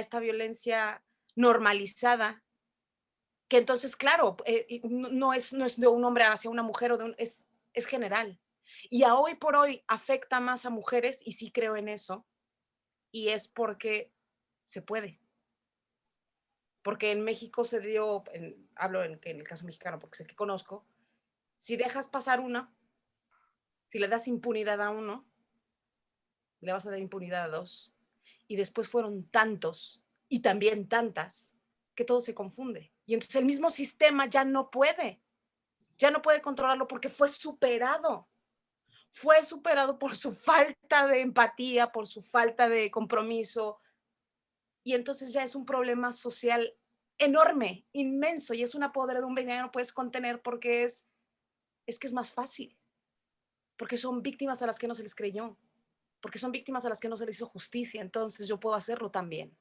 esta violencia normalizada, que entonces, claro, y no es de un hombre hacia una mujer o es general. Y a hoy por hoy afecta más a mujeres, y sí creo en eso, y es porque se puede. Porque en México se dio, hablo en el caso mexicano porque sé que conozco, si dejas pasar una, si le das impunidad a uno, le vas a dar impunidad a dos. Y después fueron tantos y también tantas que todo se confunde. Y entonces el mismo sistema ya no puede controlarlo porque fue superado por su falta de empatía, por su falta de compromiso. Y entonces ya es un problema social enorme, inmenso, y es una podredumbre que ya no puedes contener porque es que es más fácil, porque son víctimas a las que no se les creyó, porque son víctimas a las que no se les hizo justicia, entonces yo puedo hacerlo también,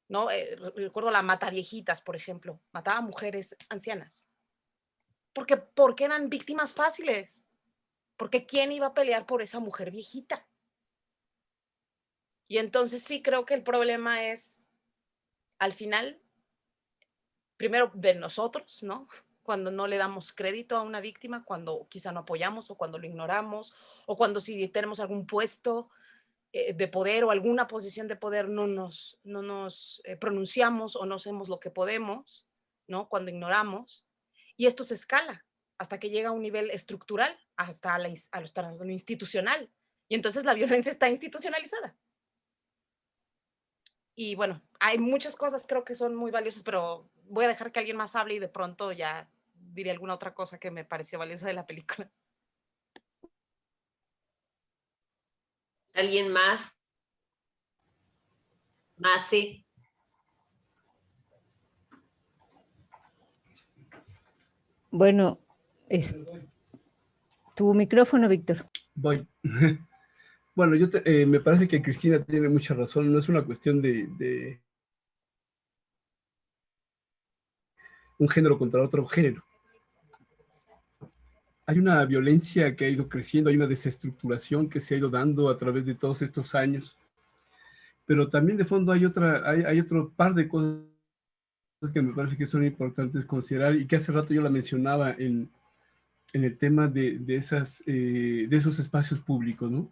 ¿no? Recuerdo la Mataviejitas, por ejemplo, mataba a mujeres ancianas, porque eran víctimas fáciles, porque ¿quién iba a pelear por esa mujer viejita? Y entonces sí creo que el problema es, al final, primero de nosotros, ¿no? Cuando no le damos crédito a una víctima, cuando quizá no apoyamos o cuando lo ignoramos, o cuando si tenemos algún puesto de poder o alguna posición de poder no nos pronunciamos o no hacemos lo que podemos, ¿no? Cuando ignoramos. Y esto se escala hasta que llega a un nivel estructural, hasta lo institucional. Y entonces la violencia está institucionalizada. Y bueno, hay muchas cosas creo que son muy valiosas, pero voy a dejar que alguien más hable y de pronto ya diré alguna otra cosa que me pareció valiosa de la película. ¿Alguien más? Masi. Bueno, tu micrófono, Víctor. Voy. Bueno, me parece que Cristina tiene mucha razón, no es una cuestión de un género contra otro género. Hay una violencia que ha ido creciendo, hay una desestructuración que se ha ido dando a través de todos estos años, pero también de fondo hay otro par de cosas que me parece que son importantes considerar y que hace rato yo la mencionaba en el tema de esos espacios públicos, ¿no?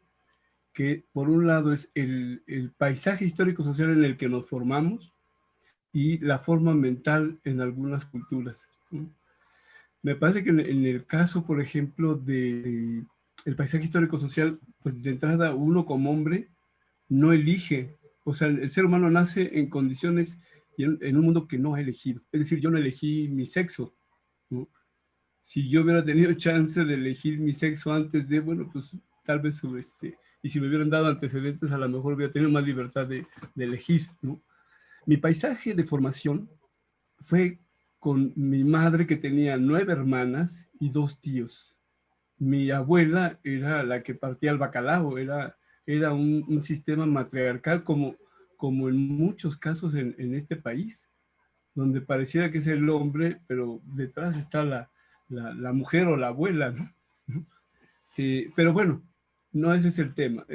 Que por un lado es el paisaje histórico-social en el que nos formamos y la forma mental en algunas culturas, ¿no? Me parece que en el caso, por ejemplo, de el paisaje histórico-social, pues de entrada uno como hombre no elige, o sea, el ser humano nace en condiciones y en un mundo que no ha elegido. Es decir, yo no elegí mi sexo, ¿no? Si yo hubiera tenido chance de elegir mi sexo antes de, bueno, pues tal vez, y si me hubieran dado antecedentes, a lo mejor hubiera tenido más libertad de elegir, ¿no? Mi paisaje de formación fue con mi madre, que tenía 9 hermanas y 2 tíos. Mi abuela era la que partía el bacalao, era un sistema matriarcal como en muchos casos en este país, donde pareciera que es el hombre, pero detrás está la mujer o la abuela, ¿no? Pero bueno, no ese es el tema.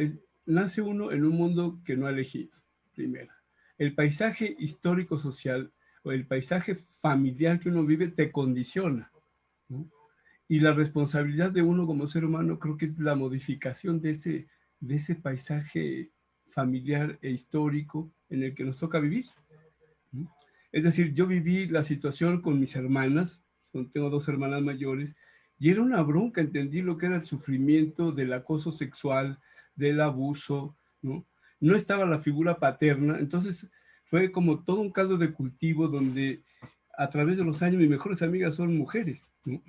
Nace uno en un mundo que no ha elegido, primero. El paisaje histórico-social o el paisaje familiar que uno vive te condiciona, ¿no? Y la responsabilidad de uno como ser humano creo que es la modificación de ese paisaje familiar e histórico en el que nos toca vivir, ¿no? Es decir, yo viví la situación con mis hermanas, tengo 2 hermanas mayores, y era una bronca, entendí lo que era el sufrimiento del acoso sexual, del abuso, ¿no? No estaba la figura paterna, entonces fue como todo un caldo de cultivo donde a través de los años mis mejores amigas son mujeres, ¿no?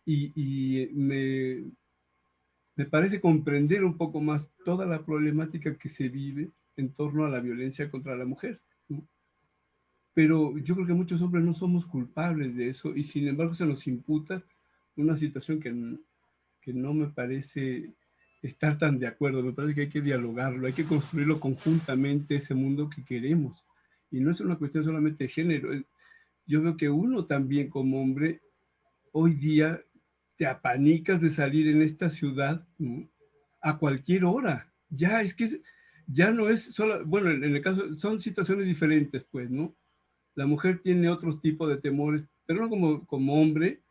Y me parece comprender un poco más toda la problemática que se vive en torno a la violencia contra la mujer, ¿no? Pero yo creo que muchos hombres no somos culpables de eso y sin embargo se nos imputa una situación que no me parece estar tan de acuerdo. Me parece que hay que dialogarlo, hay que construirlo conjuntamente, ese mundo que queremos. Y no es una cuestión solamente de género. Yo veo que uno también como hombre hoy día te apanicas de salir en esta ciudad, ¿no? A cualquier hora. Ya es que ya no es solo, bueno, en el caso, son situaciones diferentes, pues, ¿no? La mujer tiene otros tipos de temores, pero no como hombre,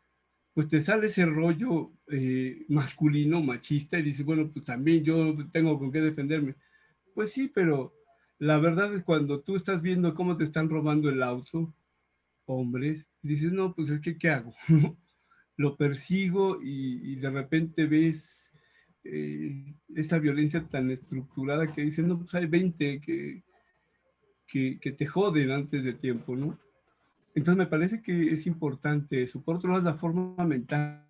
pues te sale ese rollo masculino, machista, y dices, bueno, pues también yo tengo con qué defenderme. Pues sí, pero la verdad es cuando tú estás viendo cómo te están robando el auto, hombres, y dices, no, pues es que, ¿qué hago? Lo persigo y de repente ves esa violencia tan estructurada que dicen, no, pues hay 20 que te joden antes de tiempo, ¿no? Entonces me parece que es importante eso. Por otro lado, la forma mental.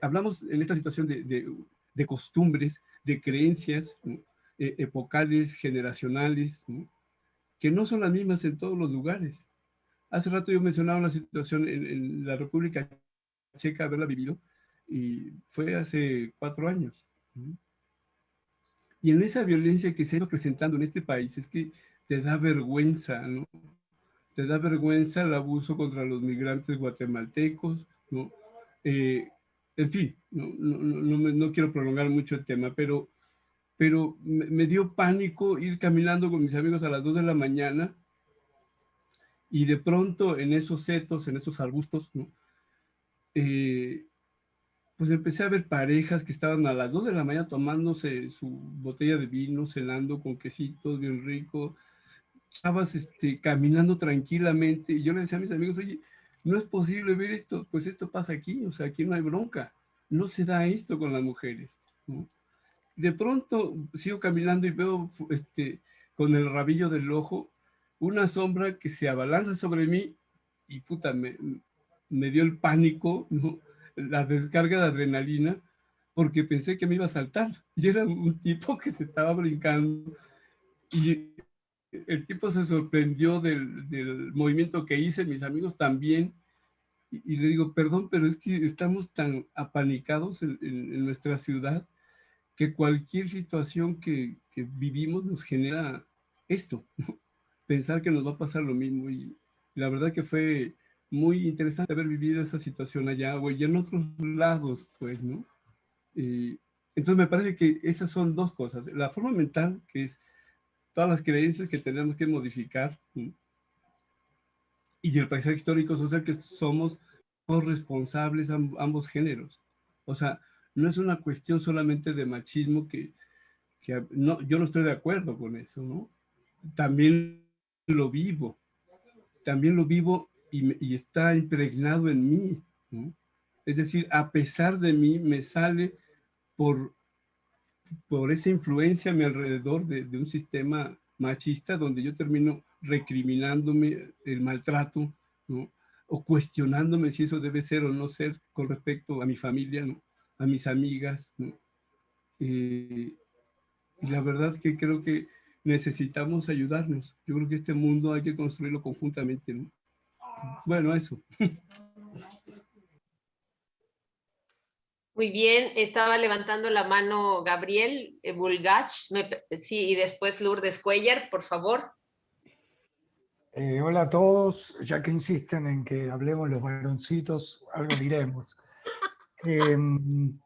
Hablamos en esta situación de costumbres, de creencias, ¿no? Epocales, generacionales, ¿no? Que no son las mismas en todos los lugares. Hace rato yo mencionaba una situación en la República Checa, haberla vivido, y fue hace 4 años, ¿no? Y en esa violencia que se ha ido presentando en este país es que te da vergüenza, ¿no? Te da vergüenza el abuso contra los migrantes guatemaltecos, ¿no? Eh, en fin, no quiero prolongar mucho el tema, pero me dio pánico ir caminando con mis amigos a las 2 de la mañana y de pronto en esos setos, en esos arbustos, ¿no? Pues empecé a ver parejas que estaban a las 2 de la mañana tomándose su botella de vino, cenando con quesitos bien rico, chavas caminando tranquilamente, y yo le decía a mis amigos, oye, no es posible ver esto, pues esto pasa aquí, o sea, aquí no hay bronca, no se da esto con las mujeres, ¿no? De pronto sigo caminando y veo con el rabillo del ojo una sombra que se abalanza sobre mí y puta, me dio el pánico, ¿no? La descarga de adrenalina, porque pensé que me iba a saltar. Y era un tipo que se estaba brincando y el tipo se sorprendió del movimiento que hice, mis amigos también, y le digo, perdón, pero es que estamos tan apanicados en nuestra ciudad que cualquier situación que vivimos nos genera esto, ¿no? Pensar que nos va a pasar lo mismo. Y la verdad que fue muy interesante haber vivido esa situación allá, güey, y en otros lados, pues, ¿no? Eh, entonces me parece que esas son dos cosas. La forma mental, que es todas las creencias que tenemos que modificar, ¿no? Y el paisaje histórico social que somos corresponsables ambos géneros. O sea, no es una cuestión solamente de machismo que no, yo no estoy de acuerdo con eso, ¿no? También lo vivo, también lo vivo y está impregnado en mí, ¿no? Es decir, a pesar de mí, me sale por, por esa influencia a mi alrededor de un sistema machista donde yo termino recriminándome el maltrato, ¿no? O cuestionándome si eso debe ser o no ser con respecto a mi familia, ¿no? A mis amigas, ¿no? Y la verdad que creo que necesitamos ayudarnos. Yo creo que este mundo hay que construirlo conjuntamente, ¿no? Bueno, eso. Muy bien, estaba levantando la mano Gabriel Bulgach, sí, y después Lourdes Cuellar, por favor. Hola a todos, ya que insisten en que hablemos los varoncitos, algo diremos. En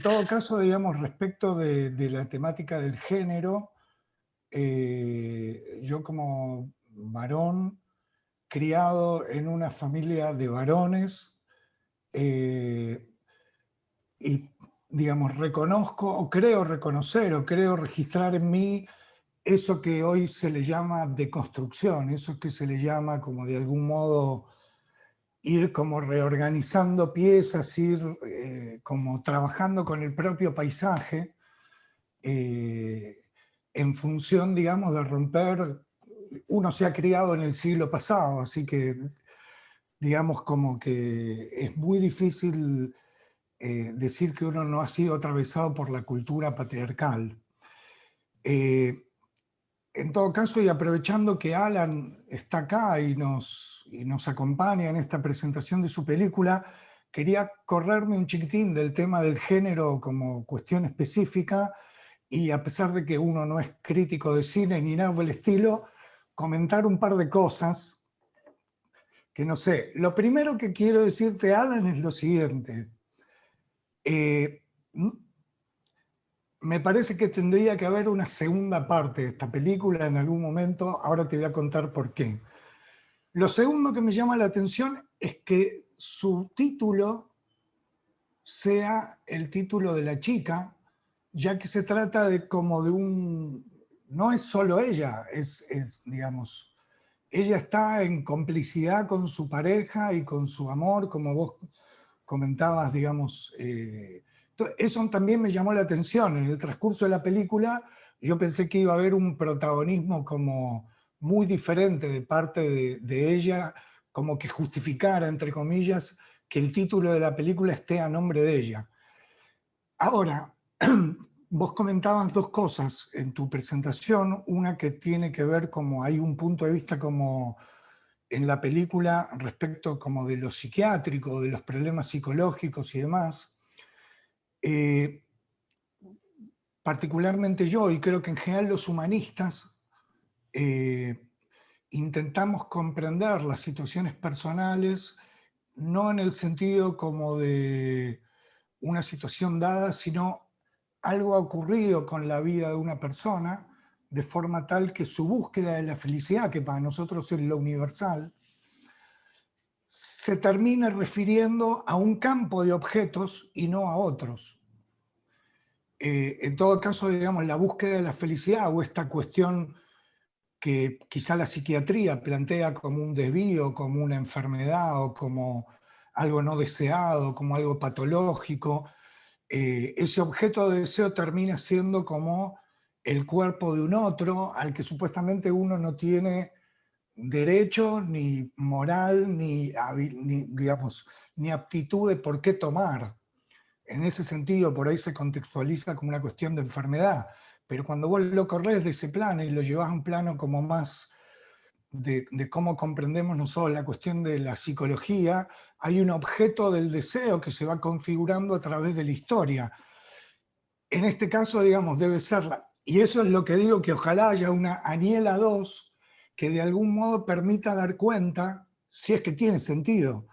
todo caso, digamos, respecto de la temática del género, yo como varón, criado en una familia de varones, y digamos, reconozco o creo reconocer o creo registrar en mí eso que hoy se le llama deconstrucción, eso que se le llama como de algún modo ir como reorganizando piezas, ir como trabajando con el propio paisaje eh, en función, digamos, de romper. Uno se ha criado en el siglo pasado, así que digamos como que es muy difícil decir que uno no ha sido atravesado por la cultura patriarcal. En todo caso, y aprovechando que Alan está acá y nos acompaña en esta presentación de su película, quería correrme un chiquitín del tema del género como cuestión específica y a pesar de que uno no es crítico de cine ni nada por el estilo, comentar un par de cosas que no sé. Lo primero que quiero decirte, Alan, es lo siguiente. me parece que tendría que haber una segunda parte de esta película en algún momento. Ahora te voy a contar por qué. Lo segundo que me llama la atención es que su título sea el título de la chica, ya que se trata de como de un... No es solo ella, digamos, ella está en complicidad con su pareja y con su amor, como vos comentabas, digamos. Eso también me llamó la atención. En el transcurso de la película yo pensé que iba a haber un protagonismo como muy diferente de parte de ella, como que justificara, entre comillas, que el título de la película esté a nombre de ella. Ahora, vos comentabas dos cosas en tu presentación, una que tiene que ver como hay un punto de vista como en la película respecto como de lo psiquiátrico, de los problemas psicológicos y demás. Particularmente yo, y creo que en general los humanistas, intentamos comprender las situaciones personales no en el sentido como de una situación dada, sino algo ha ocurrido con la vida de una persona de forma tal que su búsqueda de la felicidad, que para nosotros es lo universal, se termina refiriendo a un campo de objetos y no a otros. En todo caso, digamos, la búsqueda de la felicidad o esta cuestión que quizá la psiquiatría plantea como un desvío, como una enfermedad o como algo no deseado, como algo patológico, ese objeto de deseo termina siendo como el cuerpo de un otro al que supuestamente uno no tiene derecho, ni moral, digamos, ni aptitud de por qué tomar. En ese sentido, por ahí se contextualiza como una cuestión de enfermedad. Pero cuando vos lo corres de ese plano y lo llevas a un plano como más de cómo comprendemos nosotros la cuestión de la psicología, hay un objeto del deseo que se va configurando a través de la historia. En este caso, digamos, debe ser y eso es lo que digo, que ojalá haya una Aniela 2 que de algún modo permita dar cuenta, si es que tiene sentido,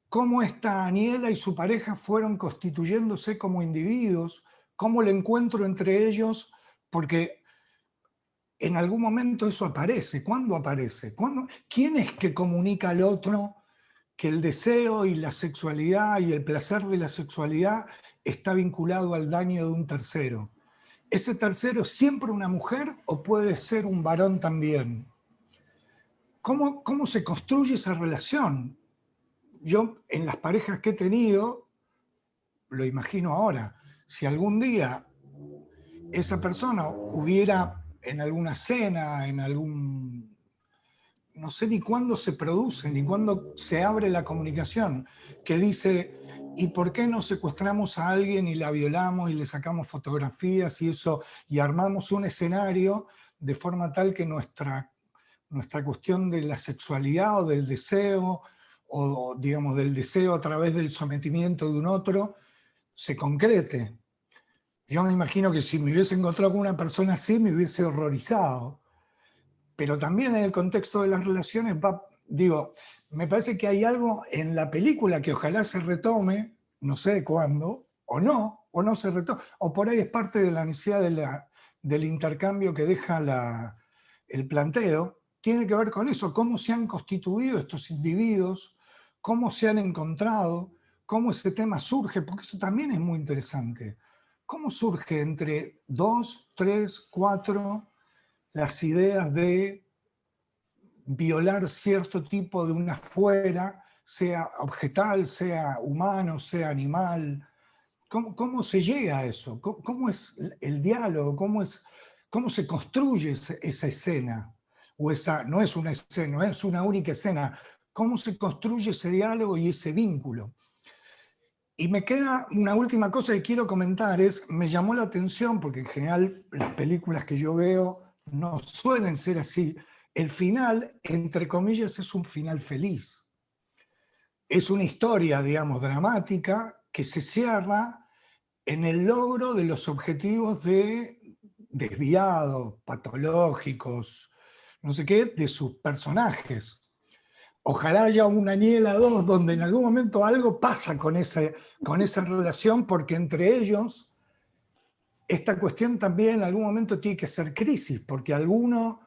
cómo esta Aniela y su pareja fueron constituyéndose como individuos, cómo el encuentro entre ellos, porque en algún momento eso aparece. ¿Cuándo aparece? ¿Quién es que comunica al otro que el deseo y la sexualidad y el placer de la sexualidad está vinculado al daño de un tercero? ¿Ese tercero es siempre una mujer o puede ser un varón también? ¿Cómo se construye esa relación? Yo, en las parejas que he tenido, lo imagino ahora, si algún día esa persona hubiera en alguna cena, en algún... no sé ni cuándo se produce, ni cuándo se abre la comunicación, que dice, ¿y por qué no secuestramos a alguien y la violamos y le sacamos fotografías y eso, y armamos un escenario de forma tal que nuestra cuestión de la sexualidad o del deseo, o digamos del deseo a través del sometimiento de un otro, se concrete? Yo me imagino que si me hubiese encontrado con una persona así me hubiese horrorizado. Pero también en el contexto de las relaciones, me parece que hay algo en la película que ojalá se retome, no sé cuándo, o no se retome, o por ahí es parte de la necesidad del intercambio que deja el planteo, tiene que ver con eso, cómo se han constituido estos individuos, cómo se han encontrado, cómo ese tema surge, porque eso también es muy interesante. ¿Cómo surge entre 2, 3, 4 las ideas de violar cierto tipo de una fuera, sea objetal, sea humano, sea animal? ¿Cómo se llega a eso? ¿Cómo es el diálogo? ¿Cómo se construye esa escena? O no es una escena, no es una única escena. ¿Cómo se construye ese diálogo y ese vínculo? Y me queda una última cosa que quiero comentar, me llamó la atención, porque en general las películas que yo veo no suelen ser así. El final, entre comillas, es un final feliz. Es una historia, digamos, dramática que se cierra en el logro de los objetivos desviados, patológicos, no sé qué, de sus personajes. Ojalá haya una Aniela 2 donde en algún momento algo pasa con esa relación, porque entre ellos esta cuestión también en algún momento tiene que ser crisis, porque alguno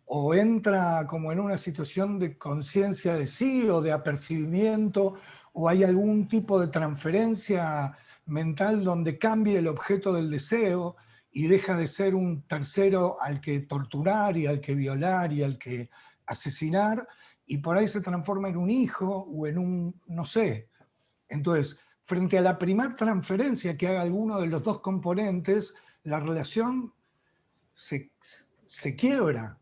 o entra como en una situación de conciencia de sí o de apercibimiento, o hay algún tipo de transferencia mental donde cambie el objeto del deseo y deja de ser un tercero al que torturar y al que violar y al que asesinar, y por ahí se transforma en un hijo o en un, no sé. Entonces, frente a la primera transferencia que haga alguno de los dos componentes, la relación se quiebra.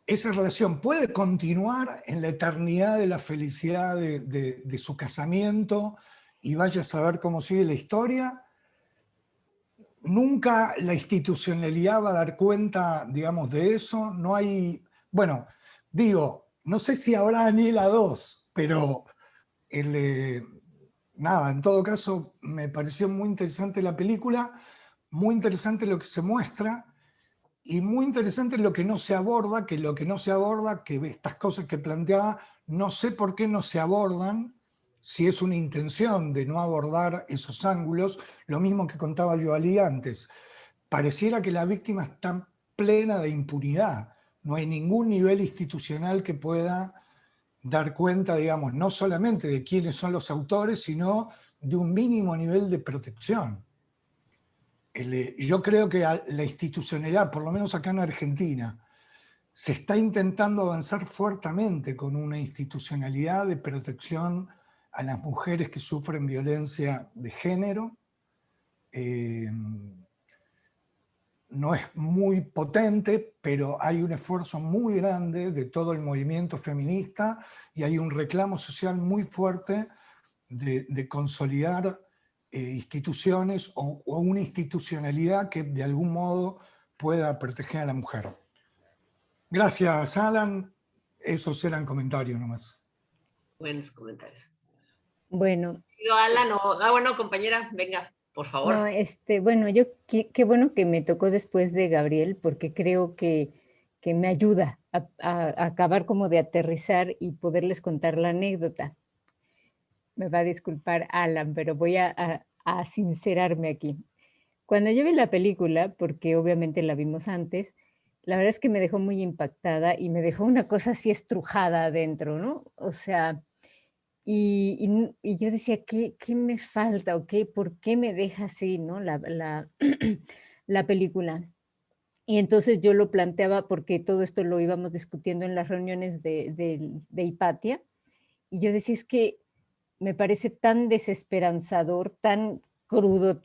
Esa relación puede continuar en la eternidad de la felicidad de su casamiento y vaya a saber cómo sigue la historia. Nunca la institucionalidad va a dar cuenta, digamos, de eso. No hay, bueno, digo, no sé si habrá Daniela 2, pero nada, en todo caso me pareció muy interesante la película, muy interesante lo que se muestra y muy interesante lo que no se aborda, que lo que no se aborda, que estas cosas que planteaba, no sé por qué no se abordan, si es una intención de no abordar esos ángulos, lo mismo que contaba yo antes. Pareciera que la víctima está plena de impunidad, no hay ningún nivel institucional que pueda dar cuenta, digamos, no solamente de quiénes son los autores, sino de un mínimo nivel de protección. Yo creo que la institucionalidad, por lo menos acá en Argentina, se está intentando avanzar fuertemente con una institucionalidad de protección a las mujeres que sufren violencia de género. No es muy potente, pero hay un esfuerzo muy grande de todo el movimiento feminista y hay un reclamo social muy fuerte de consolidar instituciones o una institucionalidad que de algún modo pueda proteger a la mujer. Gracias, Alan. Esos eran comentarios nomás. Buenos comentarios. Bueno. Alan, bueno, compañera, venga, por favor. No, bueno, qué bueno que me tocó después de Gabriel, porque creo que me ayuda a acabar como de aterrizar y poderles contar la anécdota. Me va a disculpar Alan, pero voy a sincerarme aquí. Cuando yo vi la película, porque obviamente la vimos antes, la verdad es que me dejó muy impactada y me dejó una cosa así estrujada adentro, ¿no? O sea, y yo decía, ¿qué me falta o por qué me deja así, ¿no? La película. Y entonces yo lo planteaba porque todo esto lo íbamos discutiendo en las reuniones de Hipatia, y yo decía, es que me parece tan desesperanzador, tan crudo,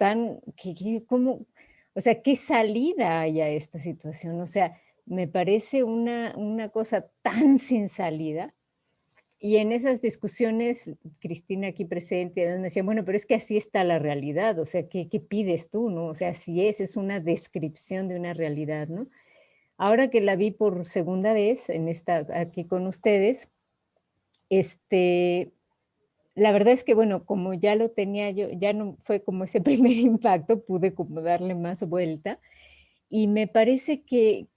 ¿cómo? O sea, ¿qué salida hay a esta situación? O sea, me parece una cosa tan sin salida. Y en esas discusiones, Cristina aquí presente, me decía, bueno, pero es que así está la realidad, o sea, ¿qué pides tú, no? O sea, así es una descripción de una realidad, ¿no? Ahora que la vi por segunda vez, aquí con ustedes, la verdad es que, bueno, como ya lo tenía yo, ya no fue como ese primer impacto, pude como darle más vuelta, y me parece que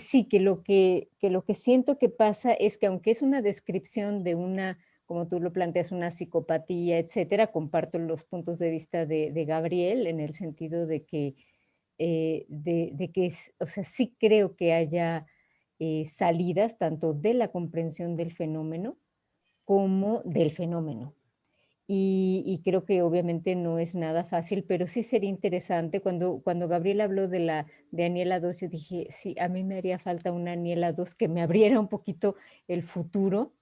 sí, que lo que siento que pasa es que aunque es una descripción de una, como tú lo planteas, una psicopatía, etcétera, comparto los puntos de vista de Gabriel en el sentido de que, o sea, sí creo que haya salidas tanto de la comprensión del fenómeno como del fenómeno. Y creo que obviamente no es nada fácil, pero sí sería interesante. Cuando Gabriel habló de Aniela 2, yo dije, sí, a mí me haría falta una Aniela 2 que me abriera un poquito el futuro.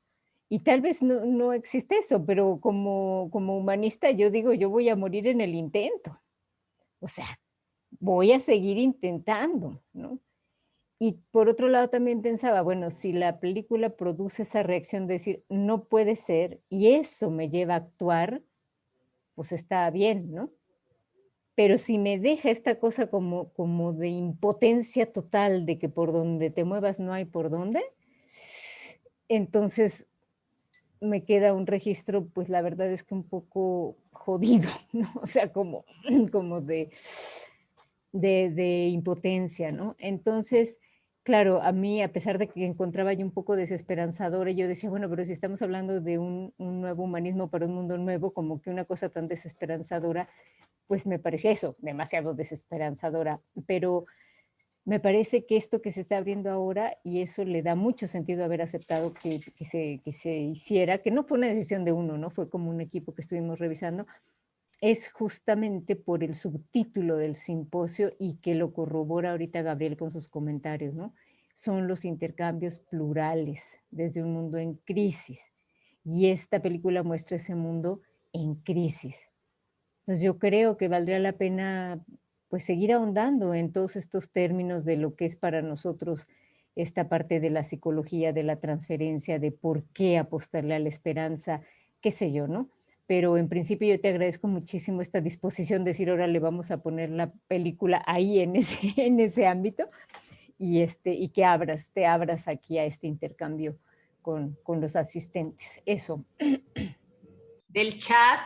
Y tal vez no existe eso, pero como humanista yo digo, yo voy a morir en el intento. O sea, voy a seguir intentando, ¿no? Y por otro lado también pensaba, bueno, si la película produce esa reacción de decir, no puede ser, y eso me lleva a actuar, pues está bien, ¿no? Pero si me deja esta cosa como de impotencia total, de que por donde te muevas no hay por dónde, entonces me queda un registro, pues la verdad es que un poco jodido, ¿no? O sea, como de impotencia, ¿no? Entonces, claro, a mí, a pesar de que encontraba yo un poco desesperanzadora, yo decía, bueno, pero si estamos hablando de un nuevo humanismo para un mundo nuevo, como que una cosa tan desesperanzadora, pues me parecía eso, demasiado desesperanzadora, pero me parece que esto que se está abriendo ahora, y eso le da mucho sentido haber aceptado que se hiciera, que no fue una decisión de uno, ¿no? Fue como un equipo que estuvimos revisando, es justamente por el subtítulo del simposio y que lo corrobora ahorita Gabriel con sus comentarios, ¿no? Son los intercambios plurales desde un mundo en crisis. Y esta película muestra ese mundo en crisis. Entonces yo creo que valdría la pena pues seguir ahondando en todos estos términos de lo que es para nosotros esta parte de la psicología, de la transferencia, de por qué apostarle a la esperanza, qué sé yo, ¿no? Pero en principio yo te agradezco muchísimo esta disposición de decir, ahora le vamos a poner la película ahí en ese, en ese ámbito y que te abras aquí a este intercambio con los asistentes. Eso. Del chat,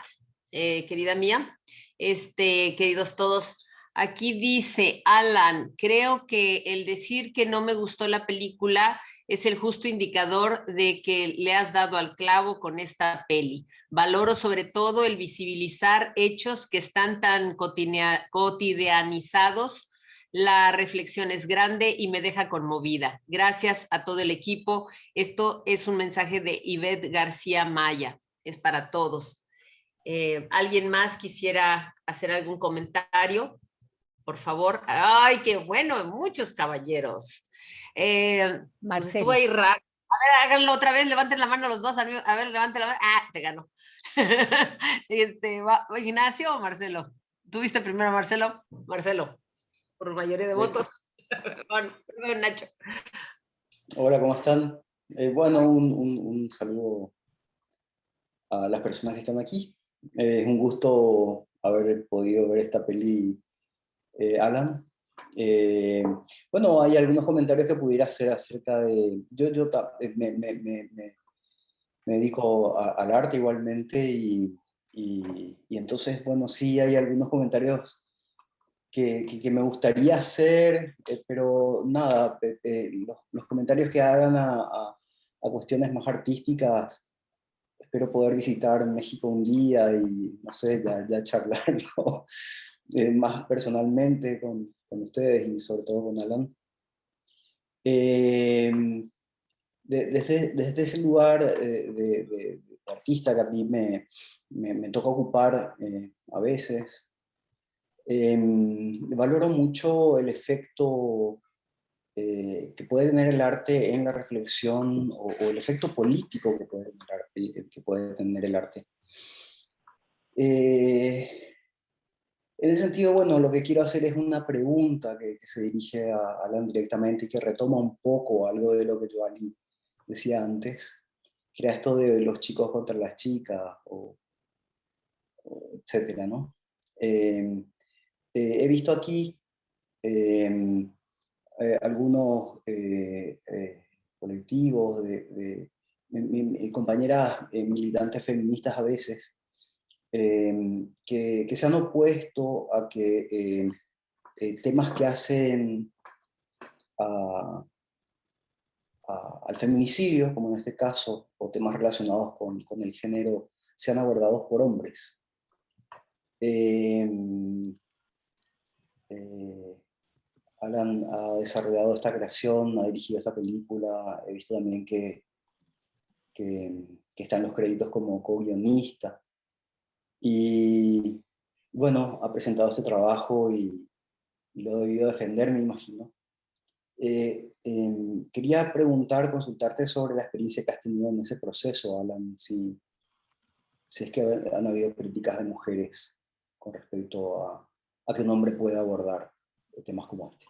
querida mía, queridos todos, aquí dice Alan, creo que el decir que no me gustó la película es el justo indicador de que le has dado al clavo con esta peli. Valoro sobre todo el visibilizar hechos que están tan cotidianizados. La reflexión es grande y me deja conmovida. Gracias a todo el equipo. Esto es un mensaje de Ivette García Maya. Es para todos. ¿Alguien más quisiera hacer algún comentario? Por favor. ¡Ay, qué bueno! Muchos caballeros. Pues estuvo ahí raro. A ver, háganlo otra vez, levanten la mano los dos. A ver, levanten la mano. ¡Ah, te ganó! ¿Ignacio o Marcelo? ¿Tuviste primero, Marcelo? Marcelo, por mayoría de votos. Perdón, Nacho. Hola, ¿cómo están? Bueno, un saludo a las personas que están aquí. Es un gusto haber podido ver esta peli, Alan. Bueno, hay algunos comentarios que pudiera hacer acerca de... Yo me dedico al arte igualmente y entonces, bueno, sí hay algunos comentarios que me gustaría hacer, pero nada, los comentarios que hagan a cuestiones más artísticas, espero poder visitar México un día y, no sé, ya charlarlo más personalmente con ustedes y sobre todo con Alan. Desde ese lugar de artista que a mí me toca ocupar a veces, valoro mucho el efecto que puede tener el arte en la reflexión o el efecto político que puede tener el arte. En ese sentido, bueno, lo que quiero hacer es una pregunta que se dirige a Alan directamente y que retoma un poco algo de lo que Joali decía antes, que era esto de los chicos contra las chicas, etcétera, ¿no? He visto aquí algunos colectivos de compañeras militantes feministas a veces, que se han opuesto a que temas que hacen al feminicidio, como en este caso, o temas relacionados con el género, sean abordados por hombres. Alan ha desarrollado esta creación, ha dirigido esta película, he visto también que está en los créditos como co-guionista. Y bueno, ha presentado este trabajo y lo ha debido defender, me imagino. Quería consultarte sobre la experiencia que has tenido en ese proceso, Alan, si es que han habido críticas de mujeres con respecto a que un hombre pueda abordar temas como este.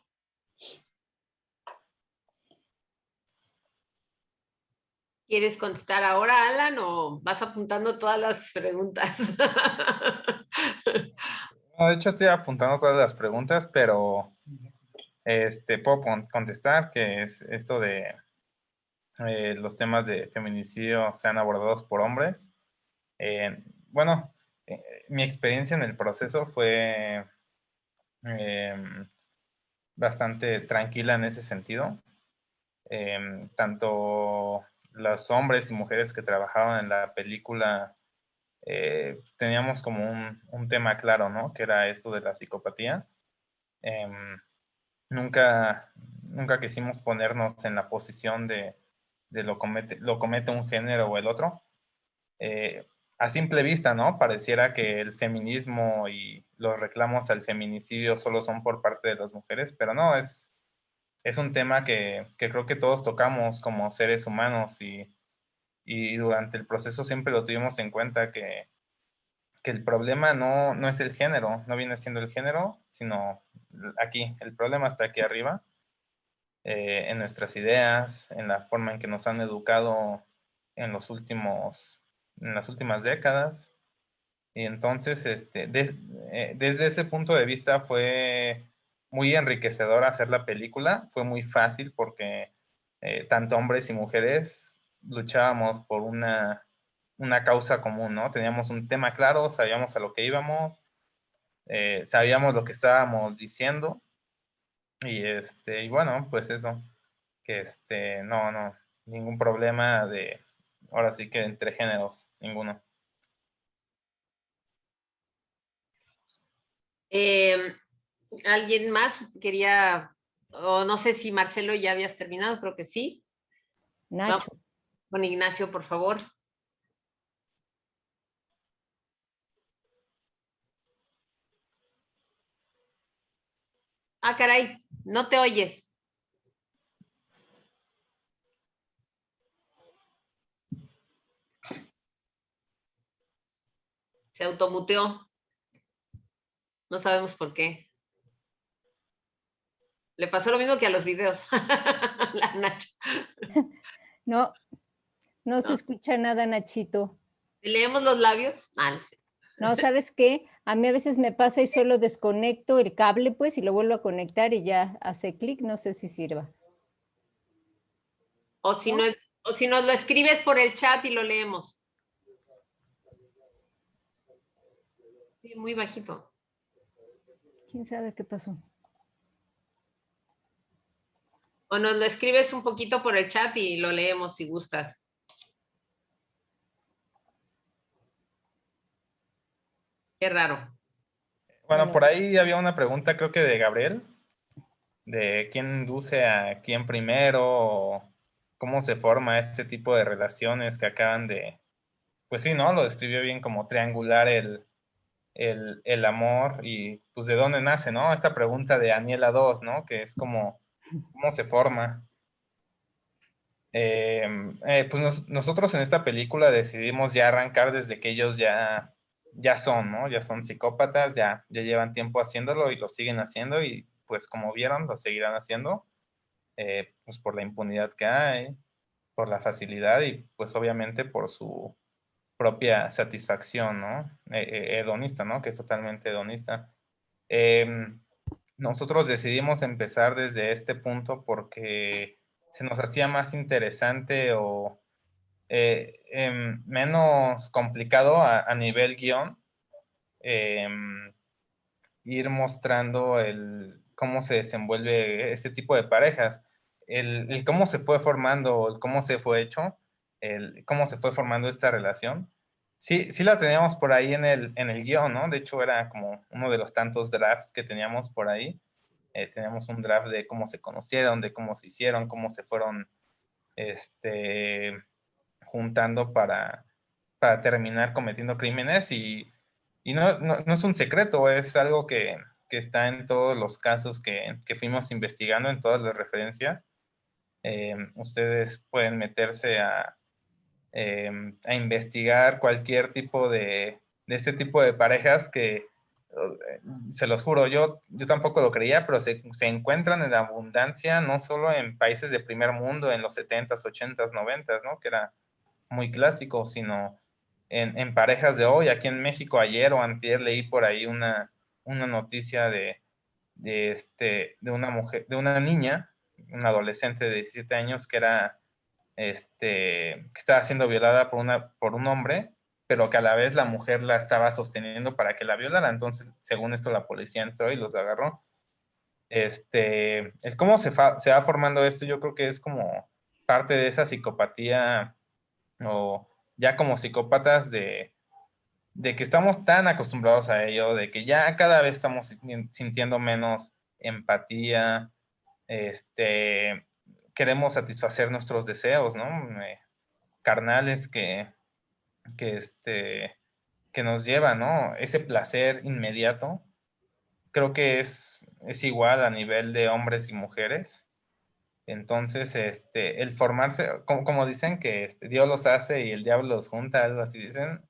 ¿Quieres contestar ahora, Alan, o vas apuntando todas las preguntas? No, de hecho estoy apuntando todas las preguntas, pero puedo contestar que es esto de los temas de feminicidio sean abordados por hombres. Bueno, mi experiencia en el proceso fue bastante tranquila en ese sentido. Tanto los hombres y mujeres que trabajaban en la película teníamos como un tema claro, ¿no? Que era esto de la psicopatía. Nunca quisimos ponernos en la posición de lo comete un género o el otro. A simple vista, ¿no? Pareciera que el feminismo y los reclamos al feminicidio solo son por parte de las mujeres, pero no, es un tema que creo que todos tocamos como seres humanos y durante el proceso siempre lo tuvimos en cuenta que el problema no es el género, no viene siendo el género, sino aquí, el problema está aquí arriba, en nuestras ideas, en la forma en que nos han educado en las últimas décadas. Y entonces, desde ese punto de vista fue muy enriquecedor hacer la película, fue muy fácil porque tanto hombres y mujeres luchábamos por una causa común, ¿no? Teníamos un tema claro, sabíamos a lo que íbamos, sabíamos lo que estábamos diciendo y bueno, pues eso, que no, ningún problema ahora sí que entre géneros, ninguno. ¿Alguien más quería, o no sé si Marcelo ya habías terminado? Creo que sí. Nacho. Vamos con Ignacio, por favor. Ah, caray, no te oyes. Se automuteó. No sabemos por qué. Le pasó lo mismo que a los videos. La Nacho. No se escucha nada, Nachito. ¿Leemos los labios? Ah, sí. No, ¿sabes qué? A mí a veces me pasa y solo desconecto el cable, pues, y lo vuelvo a conectar y ya hace clic, no sé si sirva. O si nos lo escribes por el chat y lo leemos. Sí, muy bajito. ¿Quién sabe qué pasó? O nos lo escribes un poquito por el chat y lo leemos si gustas. Qué raro. Bueno, por ahí había una pregunta, creo que de Gabriel, de quién induce a quién primero, o cómo se forma este tipo de relaciones que acaban de, pues sí, ¿no? Lo describió bien como triangular el amor y pues de dónde nace, ¿no? Esta pregunta de Aniela 2, ¿no? Que es como, ¿cómo se forma? Pues nosotros en esta película decidimos ya arrancar desde que ellos ya son, ¿no? Ya son psicópatas, ya llevan tiempo haciéndolo y lo siguen haciendo y pues como vieron, lo seguirán haciendo, pues por la impunidad que hay, por la facilidad y pues obviamente por su propia satisfacción, ¿no? Hedonista, ¿no? Que es totalmente hedonista. Nosotros decidimos empezar desde este punto porque se nos hacía más interesante o menos complicado a nivel guión ir mostrando cómo se desenvuelve este tipo de parejas, el cómo se fue formando, el cómo se fue hecho, cómo se fue formando esta relación. Sí, sí la teníamos por ahí en el guión, ¿no? De hecho, era como uno de los tantos drafts que teníamos por ahí. Teníamos un draft de cómo se conocieron, de cómo se hicieron, cómo se fueron juntando para terminar cometiendo crímenes y no es un secreto, es algo que está en todos los casos que fuimos investigando, en todas las referencias. Ustedes pueden meterse a investigar cualquier tipo de este tipo de parejas que se los juro, yo tampoco lo creía, pero se encuentran en abundancia, no solo en países de primer mundo, en los 70s, 80s, 90s, ¿no? Que era muy clásico, sino en parejas de hoy. Aquí en México, ayer o antier, leí por ahí una noticia de una mujer, de una niña, una adolescente de 17 años que era, que estaba siendo violada por un hombre, pero que a la vez la mujer la estaba sosteniendo para que la violara. Entonces, según esto, la policía entró y los agarró. Es cómo se va formando esto, yo creo que es como parte de esa psicopatía o ya como psicópatas de de que estamos tan acostumbrados a ello, de que ya cada vez estamos sintiendo menos empatía, queremos satisfacer nuestros deseos, ¿no? Carnales que nos lleva, ¿no? Ese placer inmediato, creo que es igual a nivel de hombres y mujeres. Entonces, el formarse, como dicen que Dios los hace y el diablo los junta, algo así dicen,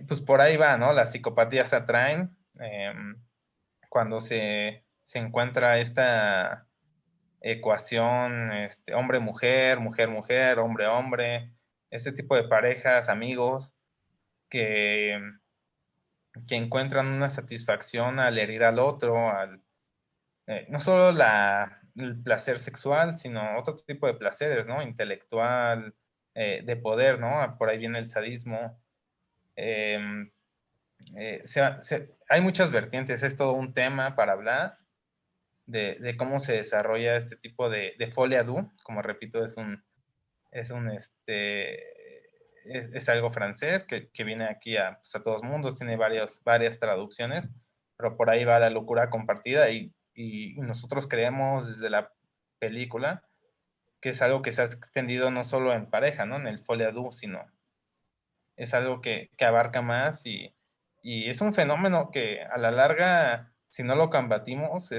pues por ahí va, ¿no? Las psicopatías se atraen cuando se encuentra esta ecuación, hombre-mujer, mujer-mujer, hombre-hombre, este tipo de parejas, amigos, que encuentran una satisfacción al herir al otro, no solo el placer sexual, sino otro tipo de placeres, ¿no? Intelectual, de poder, ¿no? Por ahí viene el sadismo. Hay muchas vertientes, es todo un tema para hablar de cómo se desarrolla este tipo de folie à deux, como repito, es algo francés que viene aquí pues a todos mundos, tiene varias traducciones, pero por ahí va la locura compartida y nosotros creemos desde la película que es algo que se ha extendido no solo en pareja, ¿no? En el folie à deux, sino es algo que abarca más y es un fenómeno que a la larga, si no lo combatimos,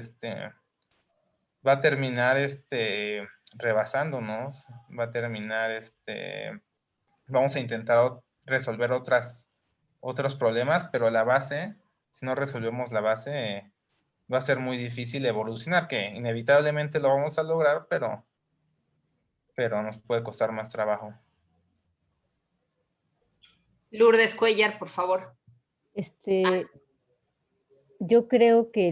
va a terminar rebasándonos, va a terminar vamos a intentar resolver otros problemas, pero la base, si no resolvemos la base, va a ser muy difícil evolucionar, que inevitablemente lo vamos a lograr, pero nos puede costar más trabajo. Lourdes Cuellar, por favor. Yo creo que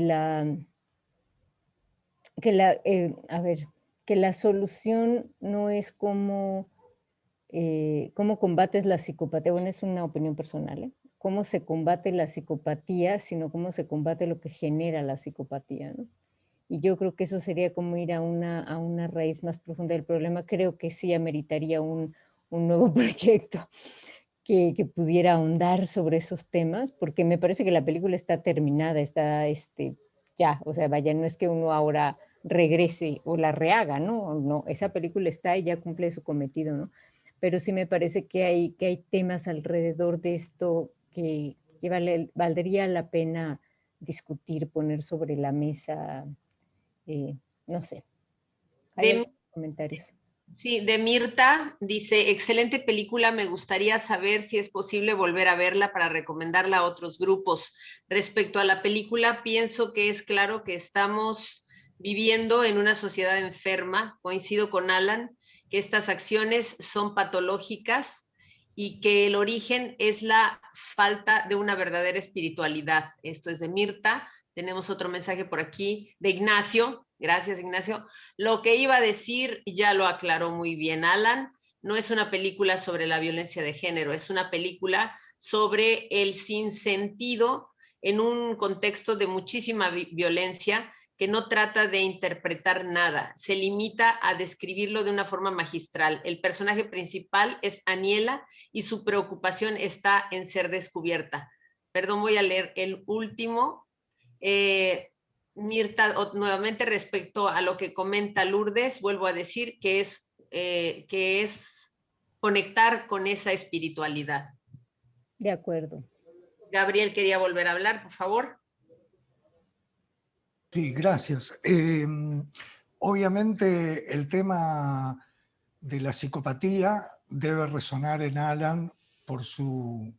que la solución no es cómo combates la psicopatía. Bueno, es una opinión personal, ¿eh? Cómo se combate la psicopatía, sino cómo se combate lo que genera la psicopatía, ¿no? Y yo creo que eso sería como ir a una raíz más profunda del problema. Creo que sí ameritaría un nuevo proyecto que pudiera ahondar sobre esos temas, porque me parece que la película está terminada, está ya, o sea, vaya, no es que uno ahora regrese o la rehaga, ¿no? No, esa película está y ya cumple su cometido, ¿no? Pero sí me parece que hay temas alrededor de esto que valdría la pena discutir, poner sobre la mesa, no sé. ¿Hay algunos comentarios? Sí, de Mirta dice, excelente película, me gustaría saber si es posible volver a verla para recomendarla a otros grupos. Respecto a la película, pienso que es claro que estamos viviendo en una sociedad enferma, coincido con Alan, que estas acciones son patológicas y que el origen es la falta de una verdadera espiritualidad. Esto es de Mirta. Tenemos otro mensaje por aquí de Ignacio. Gracias, Ignacio. Lo que iba a decir ya lo aclaró muy bien Alan. No es una película sobre la violencia de género, es una película sobre el sinsentido en un contexto de muchísima violencia que no trata de interpretar nada, se limita a describirlo de una forma magistral. El personaje principal es Aniela y su preocupación está en ser descubierta. Perdón, voy a leer el último. Mirta, nuevamente respecto a lo que comenta Lourdes, vuelvo a decir que es conectar con esa espiritualidad. De acuerdo. Gabriel quería volver a hablar, por favor. Sí, gracias. Obviamente el tema de la psicopatía debe resonar en Alan por su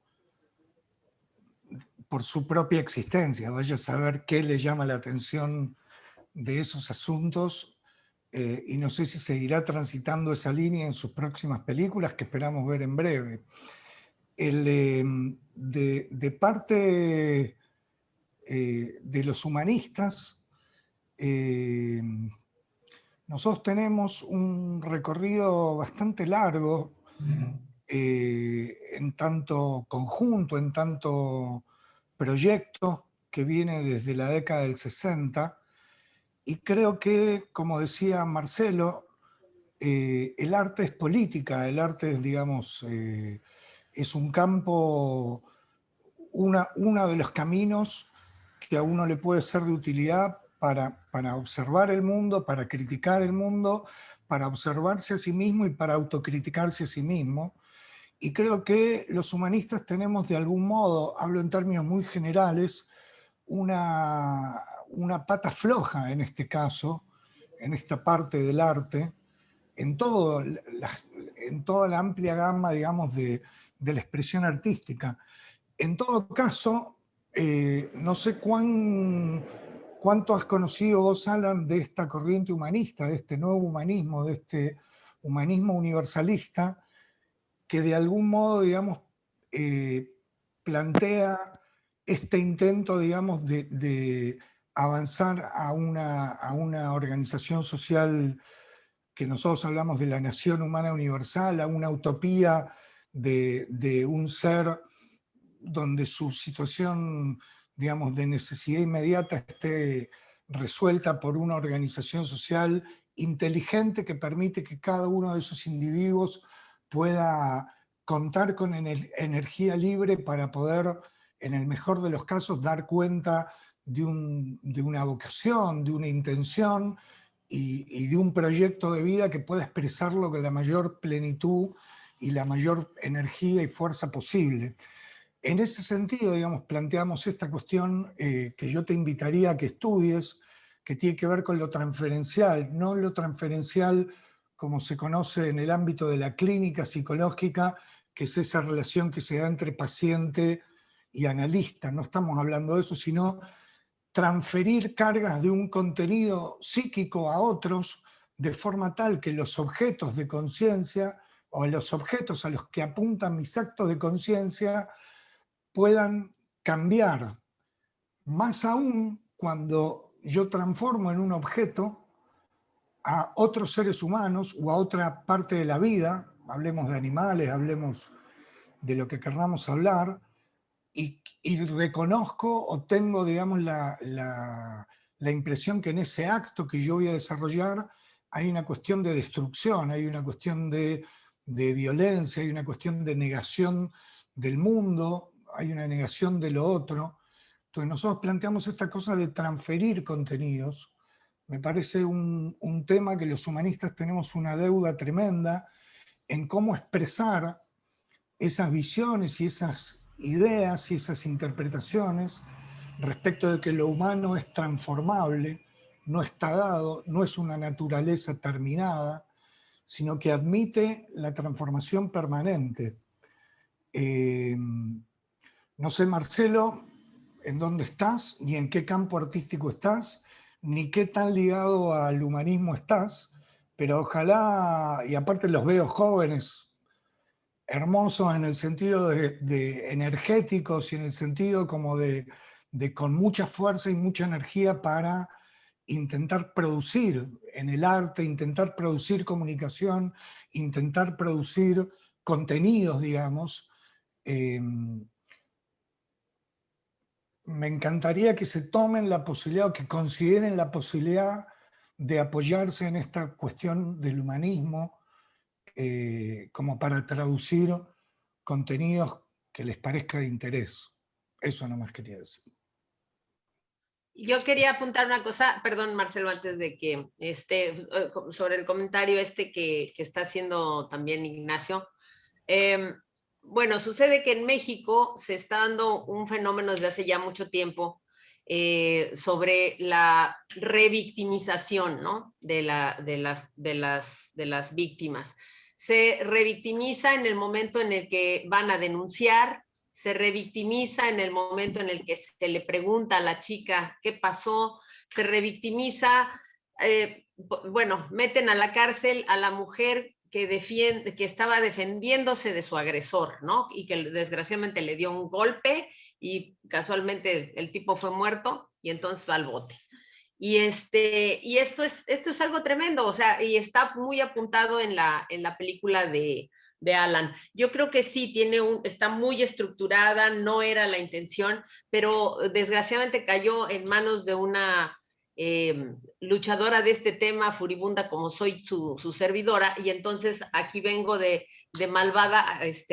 propia existencia. Vaya a saber qué le llama la atención de esos asuntos y no sé si seguirá transitando esa línea en sus próximas películas que esperamos ver en breve. De parte de los humanistas, nosotros tenemos un recorrido bastante largo en tanto conjunto, en tanto proyecto que viene desde la década del 60 y creo que, como decía Marcelo, el arte es política, el arte es, digamos, es un campo uno de los caminos que a uno le puede ser de utilidad para observar el mundo, para criticar el mundo, para observarse a sí mismo y para autocriticarse a sí mismo. Y creo que los humanistas tenemos de algún modo, hablo en términos muy generales, una pata floja en este caso, en esta parte del arte, en toda la amplia gama, digamos, de la expresión artística. En todo caso, no sé cuánto has conocido vos, Alan, de esta corriente humanista, de este nuevo humanismo, de este humanismo universalista, que de algún modo, digamos, plantea este intento, digamos, de avanzar a una organización social que nosotros hablamos de la nación humana universal, a una utopía de un ser donde su situación, digamos, de necesidad inmediata esté resuelta por una organización social inteligente que permite que cada uno de esos individuos pueda contar con energía libre para poder, en el mejor de los casos, dar cuenta de una vocación, de una intención y de un proyecto de vida que pueda expresarlo con la mayor plenitud y la mayor energía y fuerza posible. En ese sentido, digamos, planteamos esta cuestión que yo te invitaría a que estudies, que tiene que ver con lo transferencial, no lo transferencial como se conoce en el ámbito de la clínica psicológica, que es esa relación que se da entre paciente y analista. No estamos hablando de eso, sino transferir cargas de un contenido psíquico a otros de forma tal que los objetos de conciencia o los objetos a los que apuntan mis actos de conciencia puedan cambiar, más aún cuando yo transformo en un objeto a otros seres humanos o a otra parte de la vida, hablemos de animales, hablemos de lo que querramos hablar, y reconozco o tengo, digamos, la impresión que en ese acto que yo voy a desarrollar hay una cuestión de destrucción, hay una cuestión de violencia, hay una cuestión de negación del mundo, hay una negación de lo otro. Entonces nosotros planteamos esta cosa de transferir contenidos. Me parece un tema que los humanistas tenemos una deuda tremenda en cómo expresar esas visiones y esas ideas y esas interpretaciones respecto de que lo humano es transformable, no está dado, no es una naturaleza terminada, sino que admite la transformación permanente. No sé, Marcelo, en dónde estás, ni en qué campo artístico estás, ni qué tan ligado al humanismo estás, pero ojalá, y aparte los veo jóvenes, hermosos en el sentido de energéticos y en el sentido como de con mucha fuerza y mucha energía para intentar producir en el arte, intentar producir comunicación, intentar producir contenidos, digamos. Me encantaría que se tomen la posibilidad o que consideren la posibilidad de apoyarse en esta cuestión del humanismo como para traducir contenidos que les parezca de interés. Eso nomás quería decir. Yo quería apuntar una cosa, perdón Marcelo, antes de que sobre el comentario que está haciendo también Ignacio. Bueno, sucede que en México se está dando un fenómeno desde hace ya mucho tiempo sobre la revictimización, ¿no? de las víctimas. Se revictimiza en el momento en el que van a denunciar, se revictimiza en el momento en el que se le pregunta a la chica qué pasó, se revictimiza, bueno, meten a la cárcel a la mujer que estaba defendiéndose de su agresor, ¿no? Y que desgraciadamente le dio un golpe y casualmente el tipo fue muerto y entonces va al bote. Y esto es algo tremendo, o sea, y está muy apuntado en la película de Alan. Yo creo que sí, está muy estructurada, no era la intención, pero desgraciadamente cayó en manos de una luchadora de este tema, furibunda como soy su servidora, y entonces aquí vengo de malvada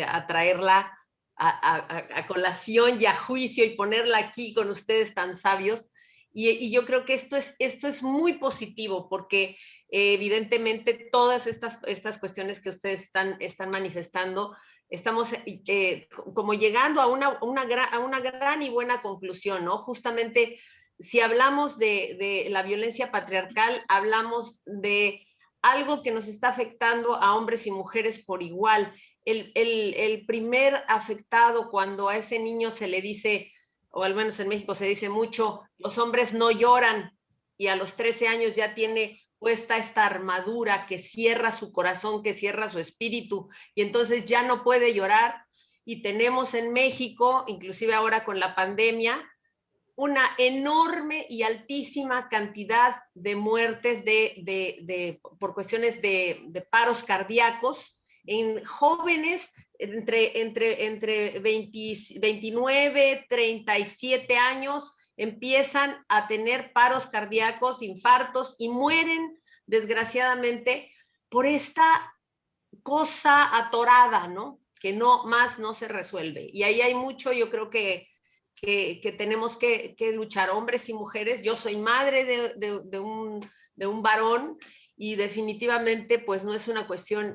a traerla a colación y a juicio y ponerla aquí con ustedes tan sabios. Y yo creo que esto es muy positivo porque evidentemente todas estas cuestiones que ustedes están manifestando, estamos como llegando a una gran y buena conclusión, ¿no? Justamente, si hablamos de la violencia patriarcal, hablamos de algo que nos está afectando a hombres y mujeres por igual. El primer afectado cuando a ese niño se le dice, o al menos en México se dice mucho, los hombres no lloran, y a los 13 años ya tiene puesta esta armadura que cierra su corazón, que cierra su espíritu, y entonces ya no puede llorar. Y tenemos en México, inclusive ahora con la pandemia, una enorme y altísima cantidad de muertes por cuestiones de paros cardíacos en jóvenes entre 29, 37 años, empiezan a tener paros cardíacos, infartos, y mueren desgraciadamente por esta cosa atorada, ¿no? Que no se resuelve. Y ahí hay mucho, yo creo que tenemos que luchar, hombres y mujeres. Yo soy madre de un varón, y definitivamente pues no es una cuestión,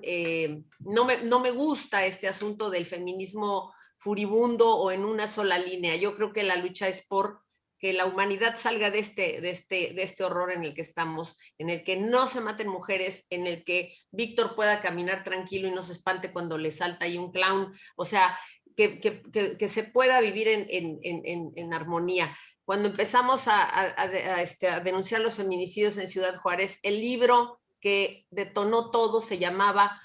no me gusta este asunto del feminismo furibundo o en una sola línea. Yo creo que la lucha es por que la humanidad salga de este horror en el que estamos, en el que no se maten mujeres, en el que Víctor pueda caminar tranquilo y no se espante cuando le salta ahí un clown. O sea, que se pueda vivir en armonía. Cuando empezamos a denunciar los feminicidios en Ciudad Juárez, el libro que detonó todo se llamaba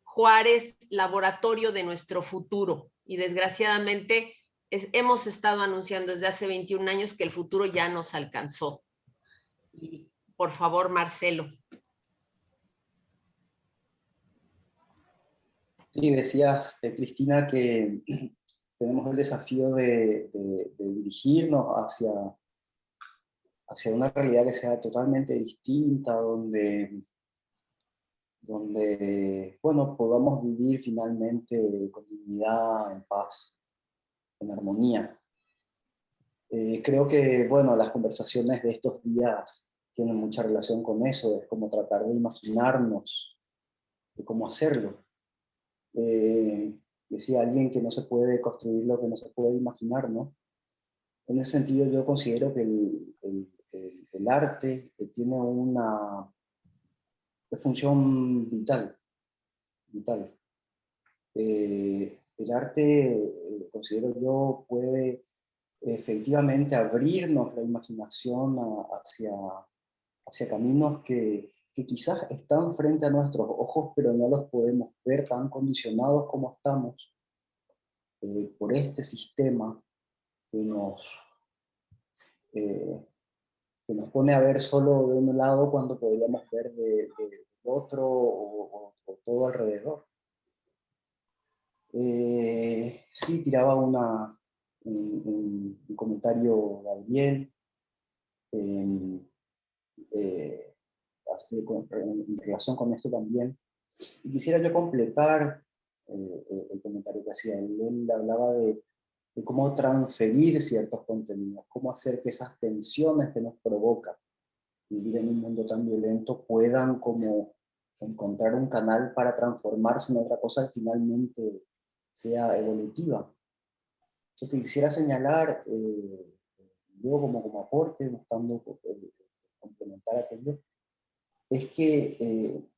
Juárez, Laboratorio de Nuestro Futuro. Y desgraciadamente hemos estado anunciando desde hace 21 años que el futuro ya nos alcanzó. Y, por favor, Marcelo. Sí, decías, Cristina, que tenemos el desafío de dirigirnos hacia una realidad que sea totalmente distinta, donde bueno, podamos vivir finalmente con dignidad, en paz, en armonía. Creo que, bueno, las conversaciones de estos días tienen mucha relación con eso, es como tratar de imaginarnos de cómo hacerlo. Decía alguien que no se puede construir lo que no se puede imaginar, ¿no? En ese sentido yo considero que el arte tiene una función vital. El arte, considero yo, puede efectivamente abrirnos la imaginación hacia caminos que quizás están frente a nuestros ojos, pero no los podemos ver, tan condicionados como estamos por este sistema que nos pone a ver solo de un lado cuando podríamos ver del otro o todo alrededor. Sí, tiraba un comentario Gabriel en relación con esto también. Y quisiera yo completar el comentario que hacía él. Él hablaba de cómo transferir ciertos contenidos, cómo hacer que esas tensiones que nos provoca vivir en un mundo tan violento puedan como encontrar un canal para transformarse en otra cosa que finalmente sea evolutiva. Lo que quisiera señalar, yo como aporte, buscando complementar aquello, es que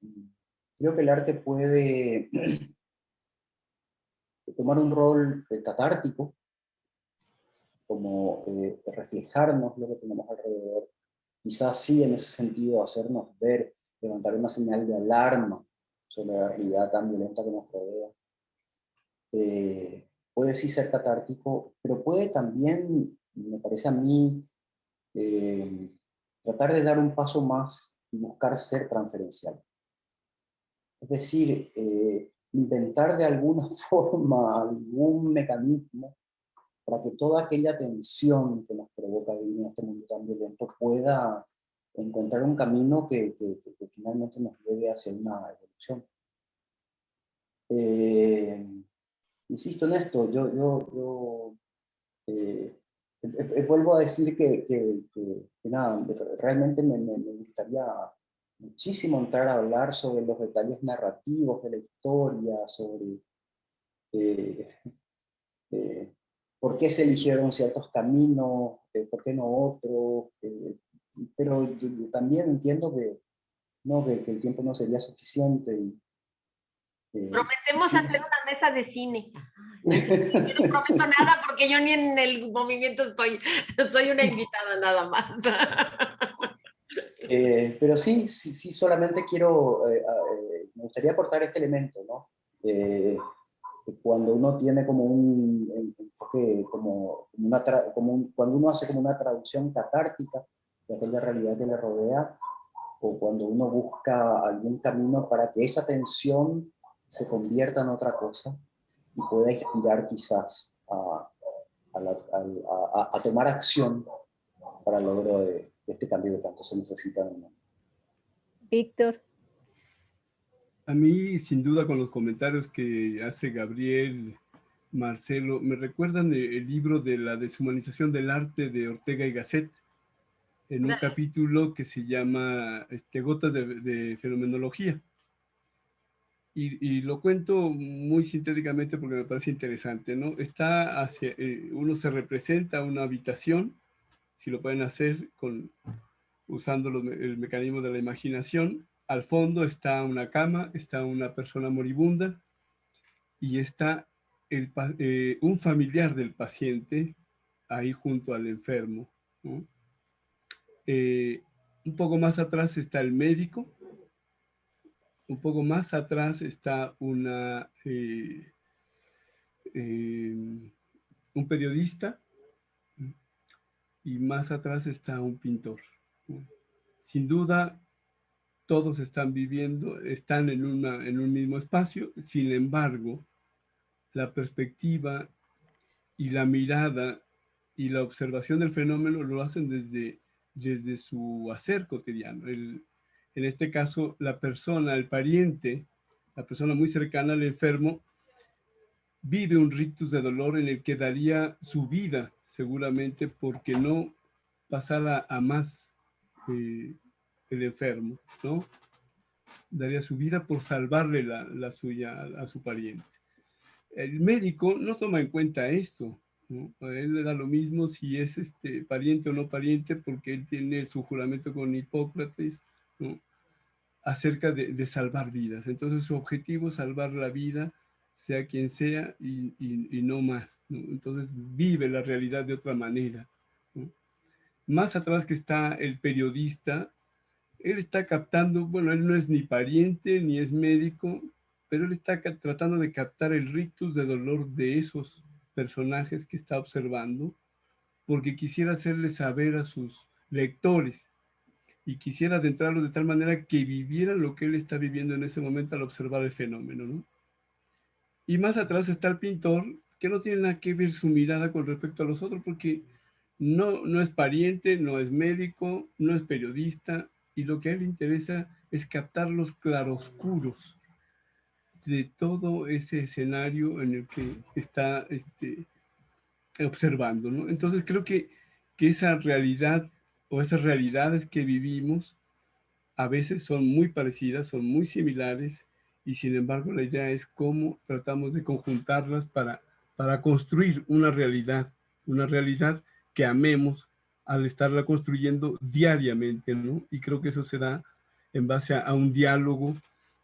creo que el arte puede tomar un rol catártico, como reflejarnos lo que tenemos alrededor, quizás sí en ese sentido hacernos ver, levantar una señal de alarma sobre la realidad tan violenta que nos rodea. Puede sí ser catártico, pero puede también, me parece a mí, tratar de dar un paso más y buscar ser transferencial. Es decir, inventar de alguna forma algún mecanismo para que toda aquella tensión que nos provoca vivir en este mundo tan violento pueda encontrar un camino que finalmente nos lleve hacia una evolución. insisto en esto, vuelvo a decir que nada, realmente me gustaría muchísimo entrar a hablar sobre los detalles narrativos de la historia, sobre por qué se eligieron ciertos caminos, por qué no otros, pero yo también entiendo que, no, que el tiempo no sería suficiente. Prometemos sí, hacer una mesa de cine. Yo no prometo nada porque yo ni en el movimiento estoy, soy una invitada nada más. Pero sí, solamente quiero, me gustaría aportar este elemento, ¿no? Cuando uno tiene como un enfoque, cuando uno hace como una traducción catártica de aquella realidad que le rodea, o cuando uno busca algún camino para que esa tensión se convierta en otra cosa y pueda inspirar quizás a tomar acción para el logro de este cambio que tanto se necesita en el mundo. Víctor. A mí, sin duda, con los comentarios que hace Gabriel, Marcelo, me recuerdan el libro de la deshumanización del arte de Ortega y Gasset, en un capítulo que se llama Gotas de Fenomenología. Y lo cuento muy sintéticamente porque me parece interesante, ¿no? Uno se representa una habitación, si lo pueden hacer usando el mecanismo de la imaginación. Al fondo está una cama, está una persona moribunda y está un familiar del paciente ahí junto al enfermo, ¿no? Un poco más atrás está el médico, un poco más atrás está un periodista y más atrás está un pintor. Sin duda, todos están en un mismo espacio, sin embargo, la perspectiva y la mirada y la observación del fenómeno lo hacen desde su hacer cotidiano. En este caso, la persona, el pariente, la persona muy cercana al enfermo, vive un rictus de dolor en el que daría su vida, seguramente, porque no pasara a más el enfermo, ¿no? Daría su vida por salvarle la suya a su pariente. El médico no toma en cuenta esto, ¿no? A él le da lo mismo si es pariente o no pariente, porque él tiene su juramento con Hipócrates, ¿no? Acerca de salvar vidas. Entonces su objetivo es salvar la vida, sea quien sea, y no más, ¿no? Entonces vive la realidad de otra manera, ¿no? Más atrás que está el periodista, él está captando, bueno, él no es ni pariente ni es médico, pero él está tratando de captar el rictus de dolor de esos personajes que está observando, porque quisiera hacerle saber a sus lectores y quisiera adentrarlos de tal manera que vivieran lo que él está viviendo en ese momento al observar el fenómeno, ¿no? Y más atrás está el pintor, que no tiene nada que ver su mirada con respecto a los otros, porque no es pariente, no es médico, no es periodista, y lo que a él le interesa es captar los claroscuros de todo ese escenario en el que está observando, ¿no? Entonces creo que esa realidad o esas realidades que vivimos a veces son muy parecidas, son muy similares, y sin embargo la idea es cómo tratamos de conjuntarlas para construir una realidad que amemos al estarla construyendo diariamente, ¿no? Y creo que eso se da en base a un diálogo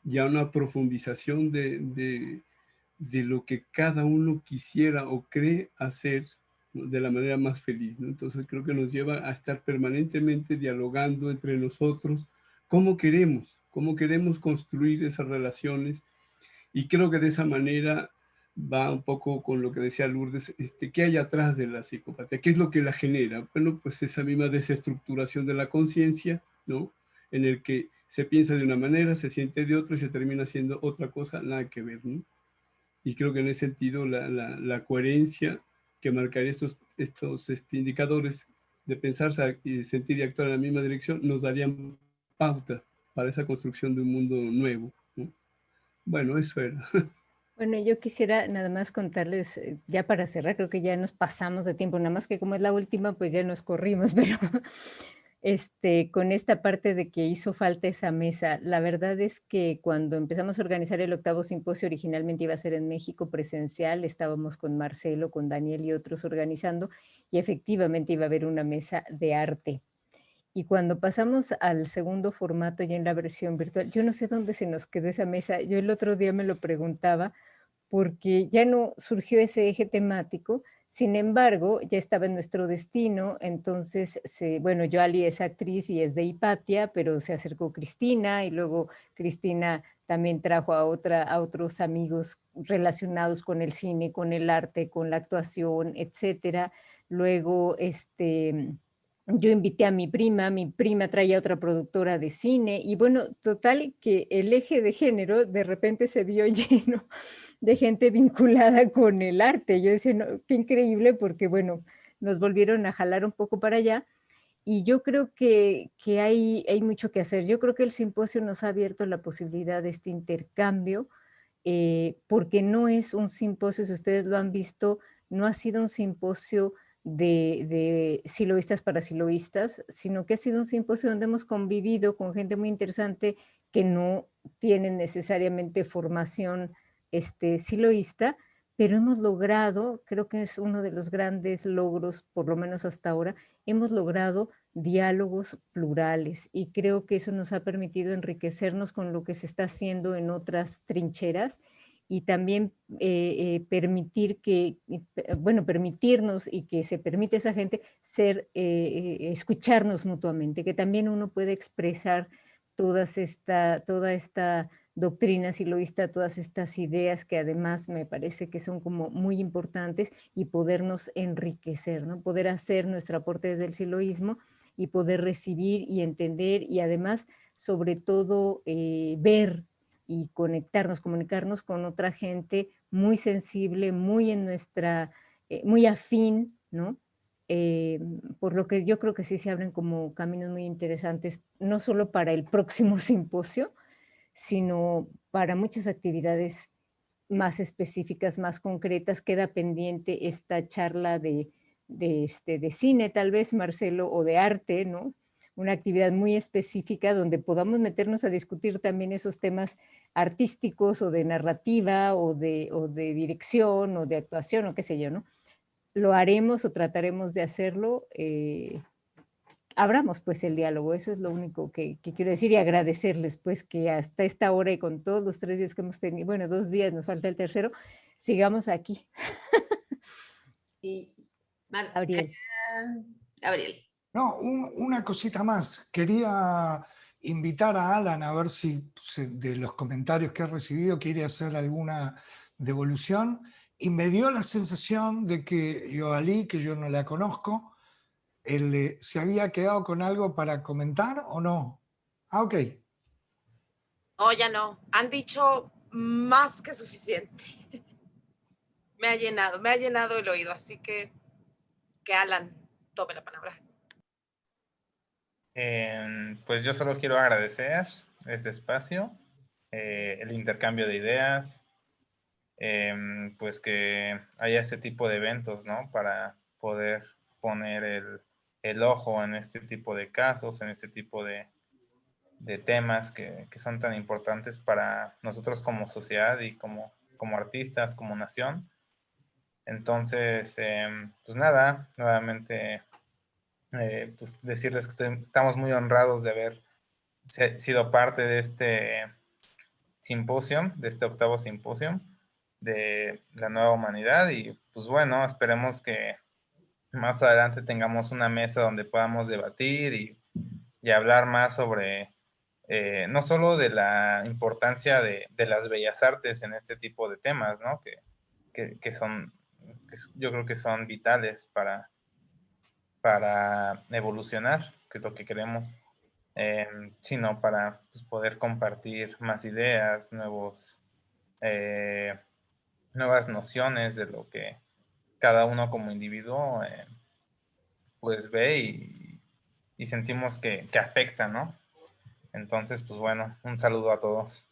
y a una profundización de lo que cada uno quisiera o cree hacer, ¿no? De la manera más feliz, ¿no? Entonces creo que nos lleva a estar permanentemente dialogando entre nosotros cómo queremos construir esas relaciones, y creo que de esa manera va un poco con lo que decía Lourdes, ¿qué hay atrás de la psicopatía? ¿Qué es lo que la genera? Bueno, pues esa misma desestructuración de la conciencia, ¿no? En el que se piensa de una manera, se siente de otra y se termina haciendo otra cosa, nada que ver, ¿no? Y creo que en ese sentido la coherencia que marcaría estos indicadores de pensar, sentir y actuar en la misma dirección nos darían pauta para esa construcción de un mundo nuevo, ¿no? Bueno, eso era. Bueno, yo quisiera nada más contarles, ya para cerrar, creo que ya nos pasamos de tiempo, nada más que como es la última, pues ya nos corrimos, pero con esta parte de que hizo falta esa mesa, la verdad es que cuando empezamos a organizar el 8º simposio, originalmente iba a ser en México presencial, estábamos con Marcelo, con Daniel y otros organizando, y efectivamente iba a haber una mesa de arte. Y cuando pasamos al segundo formato, ya en la versión virtual, yo no sé dónde se nos quedó esa mesa, yo el otro día me lo preguntaba, porque ya no surgió ese eje temático, sin embargo, ya estaba en nuestro destino, entonces, bueno, Yoali es actriz y es de Hipatia, pero se acercó Cristina y luego Cristina también trajo a otros amigos relacionados con el cine, con el arte, con la actuación, etcétera. Luego, yo invité a mi prima traía otra productora de cine y bueno, total que el eje de género de repente se vio lleno de gente vinculada con el arte. Yo decía, no, qué increíble, porque bueno, nos volvieron a jalar un poco para allá. Y yo creo que hay mucho que hacer. Yo creo que el simposio nos ha abierto la posibilidad de este intercambio, porque no es un simposio, si ustedes lo han visto, no ha sido un simposio de siloístas para siloístas, sino que ha sido un simposio donde hemos convivido con gente muy interesante que no tienen necesariamente formación siloísta, pero hemos logrado, creo que es uno de los grandes logros, por lo menos hasta ahora, hemos logrado diálogos plurales y creo que eso nos ha permitido enriquecernos con lo que se está haciendo en otras trincheras y también permitirnos y que se permite a esa gente escucharnos mutuamente, que también uno puede expresar toda esta doctrina siloísta, todas estas ideas que además me parece que son como muy importantes y podernos enriquecer, ¿no? Poder hacer nuestro aporte desde el siloísmo y poder recibir y entender y además, sobre todo, ver y comunicarnos con otra gente muy sensible, muy en muy afín, ¿no? Por lo que yo creo que sí se abren como caminos muy interesantes, no solo para el próximo simposio, sino para muchas actividades más específicas, más concretas. Queda pendiente esta charla de cine, tal vez, Marcelo, o de arte, ¿no? Una actividad muy específica donde podamos meternos a discutir también esos temas artísticos o de narrativa o de dirección o de actuación o qué sé yo, ¿no? Lo haremos o trataremos de hacerlo. Abramos pues el diálogo, eso es lo único que quiero decir y agradecerles pues que hasta esta hora y con todos los 3 días que hemos tenido, bueno, 2 días, nos falta el tercero, sigamos aquí. Y, Gabriel. Gabriel. No, una cosita más. Quería invitar a Alan a ver si de los comentarios que ha recibido quiere hacer alguna devolución. Y me dio la sensación de que Yoali, que yo no la conozco, ¿se había quedado con algo para comentar o no? Ah, ok. No, ya no. Han dicho más que suficiente. Me ha llenado el oído, así que Alan tome la palabra. Pues yo solo quiero agradecer este espacio, el intercambio de ideas, pues que haya este tipo de eventos, ¿no? Para poder poner el ojo en este tipo de casos, en este tipo de temas que son tan importantes para nosotros como sociedad y como artistas, como nación. Entonces, pues nada, nuevamente pues decirles que estamos muy honrados de haber sido parte de este simposio, de este 8º simposio de la nueva humanidad y pues bueno, esperemos que más adelante tengamos una mesa donde podamos debatir y hablar más sobre no solo de la importancia de las bellas artes en este tipo de temas, ¿no? Que son, yo creo que son vitales para evolucionar, que es lo que queremos, sino para pues, poder compartir más ideas, nuevas nociones de lo que cada uno como individuo pues ve y sentimos que afecta, ¿no? Entonces, pues bueno, un saludo a todos.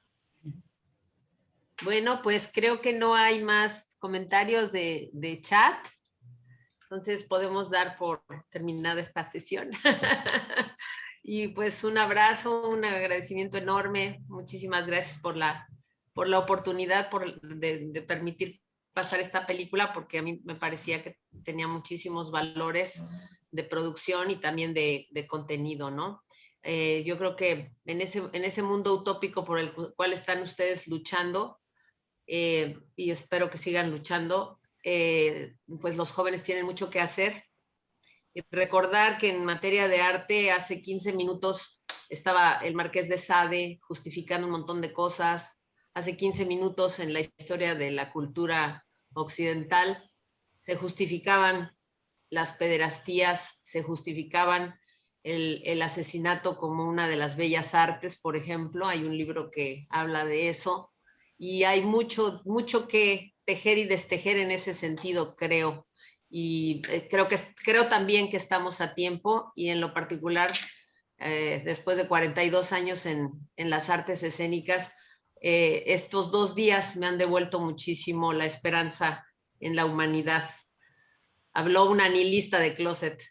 Bueno, pues creo que no hay más comentarios de chat. Entonces podemos dar por terminada esta sesión. Y pues un abrazo, un agradecimiento enorme. Muchísimas gracias por la oportunidad de permitir pasar esta película, porque a mí me parecía que tenía muchísimos valores de producción y también de contenido, ¿no? Yo creo que en ese mundo utópico por el cual están ustedes luchando, y espero que sigan luchando, pues los jóvenes tienen mucho que hacer. Y recordar que en materia de arte hace 15 minutos estaba el Marqués de Sade justificando un montón de cosas. Hace 15 minutos en la historia de la cultura occidental se justificaban las pederastías, se justificaban el asesinato como una de las bellas artes, por ejemplo. Hay un libro que habla de eso y hay mucho que tejer y destejer en ese sentido, creo. Y creo también que estamos a tiempo, y en lo particular, después de 42 años en las artes escénicas, estos 2 días me han devuelto muchísimo la esperanza en la humanidad. Habló una nihilista de closet.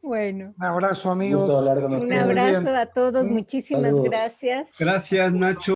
Bueno. Un abrazo, amigos. Gusto hablar con Un ustedes. abrazo a todos, Mm. muchísimas Saludos. gracias. Gracias, Nacho.